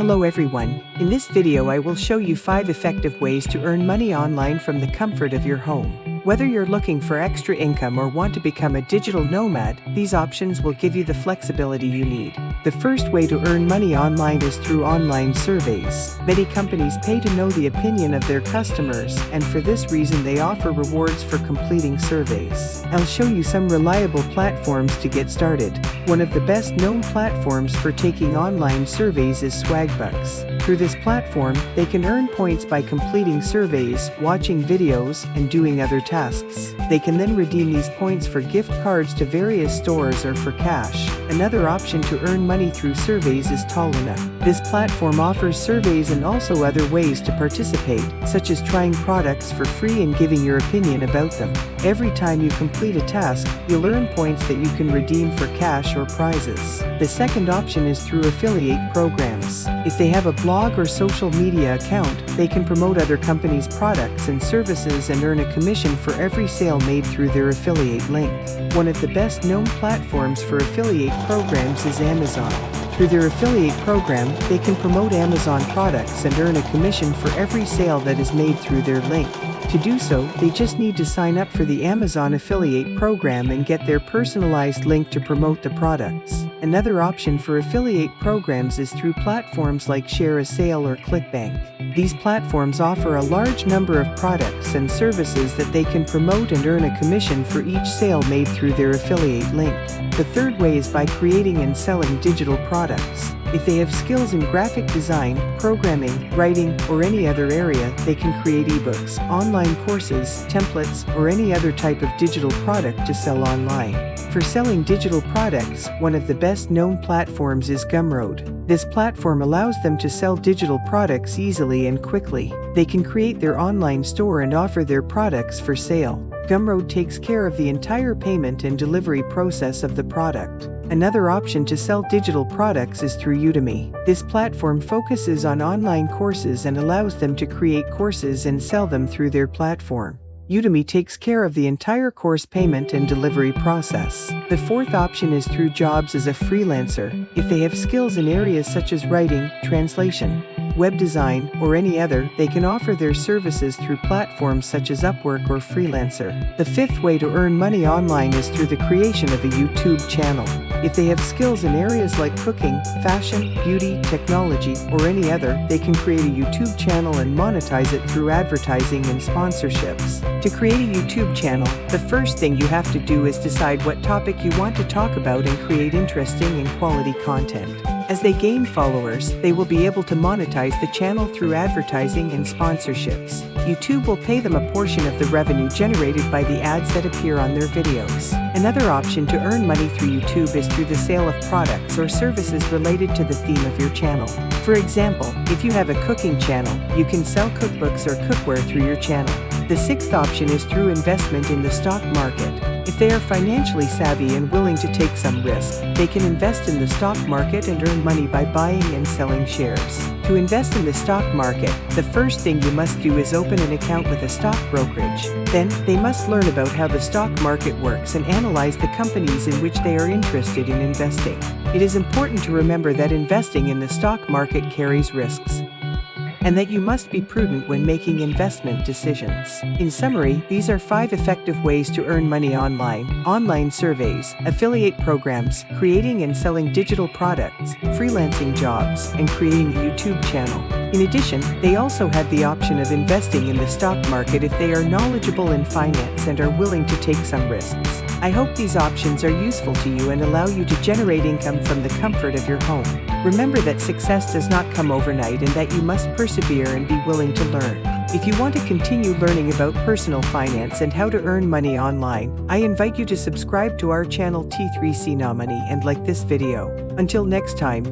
Hello everyone, in this video I will show you 5 effective ways to earn money online from the comfort of your home. Whether you're looking for extra income or want to become a digital nomad, these options will give you the flexibility you need. The first way to earn money online is through online surveys. Many companies pay to know the opinion of their customers, and for this reason they offer rewards for completing surveys. I'll show you some reliable platforms to get started. One of the best known platforms for taking online surveys is Swagbucks. Through this platform, they can earn points by completing surveys, watching videos, and doing other tasks. They can then redeem these points for gift cards to various stores or for cash. Another option to earn money through surveys is Toluna. This platform offers surveys and also other ways to participate, such as trying products for free and giving your opinion about them. Every time you complete a task, you'll earn points that you can redeem for cash or prizes. The second option is through affiliate programs. If they have a blog or social media account, they can promote other companies' products and services and earn a commission for every sale made through their affiliate link. One of the best known platforms for affiliate programs is Amazon. Through their affiliate program, they can promote Amazon products and earn a commission for every sale that is made through their link. To do so, they just need to sign up for the Amazon affiliate program and get their personalized link to promote the products. Another option for affiliate programs is through platforms like Share a Sale or ClickBank. These platforms offer a large number of products and services that they can promote and earn a commission for each sale made through their affiliate link. The third way is by creating and selling digital products. If they have skills in graphic design, programming, writing, or any other area, they can create ebooks, online courses, templates, or any other type of digital product to sell online. For selling digital products, one of the best known platforms is Gumroad. This platform allows them to sell digital products easily and quickly. They can create their online store and offer their products for sale. Gumroad takes care of the entire payment and delivery process of the product. Another option to sell digital products is through Udemy. This platform focuses on online courses and allows them to create courses and sell them through their platform. Udemy takes care of the entire course payment and delivery process. The fourth option is through jobs as a freelancer. If they have skills in areas such as writing, translation, web design, or any other, they can offer their services through platforms such as Upwork or Freelancer. The fifth way to earn money online is through the creation of a YouTube channel. If they have skills in areas like cooking, fashion, beauty, technology, or any other, they can create a YouTube channel and monetize it through advertising and sponsorships. To create a YouTube channel, the first thing you have to do is decide what topic you want to talk about and create interesting and quality content. As they gain followers, they will be able to monetize the channel through advertising and sponsorships. YouTube will pay them a portion of the revenue generated by the ads that appear on their videos. Another option to earn money through YouTube is through the sale of products or services related to the theme of your channel. For example, if you have a cooking channel, you can sell cookbooks or cookware through your channel. The sixth option is through investment in the stock market. If they are financially savvy and willing to take some risk, they can invest in the stock market and earn money by buying and selling shares. To invest in the stock market, the first thing you must do is open an account with a stock brokerage. Then, they must learn about how the stock market works and analyze the companies in which they are interested in investing. It is important to remember that investing in the stock market carries risks, and that you must be prudent when making investment decisions. In summary, these are 5 effective ways to earn money online: online surveys, affiliate programs, creating and selling digital products, freelancing jobs, and creating a YouTube channel. In addition, they also have the option of investing in the stock market if they are knowledgeable in finance and are willing to take some risks. I hope these options are useful to you and allow you to generate income from the comfort of your home. Remember that success does not come overnight and that you must persevere and be willing to learn. If you want to continue learning about personal finance and how to earn money online, I invite you to subscribe to our channel T3C Nominee and like this video. Until next time.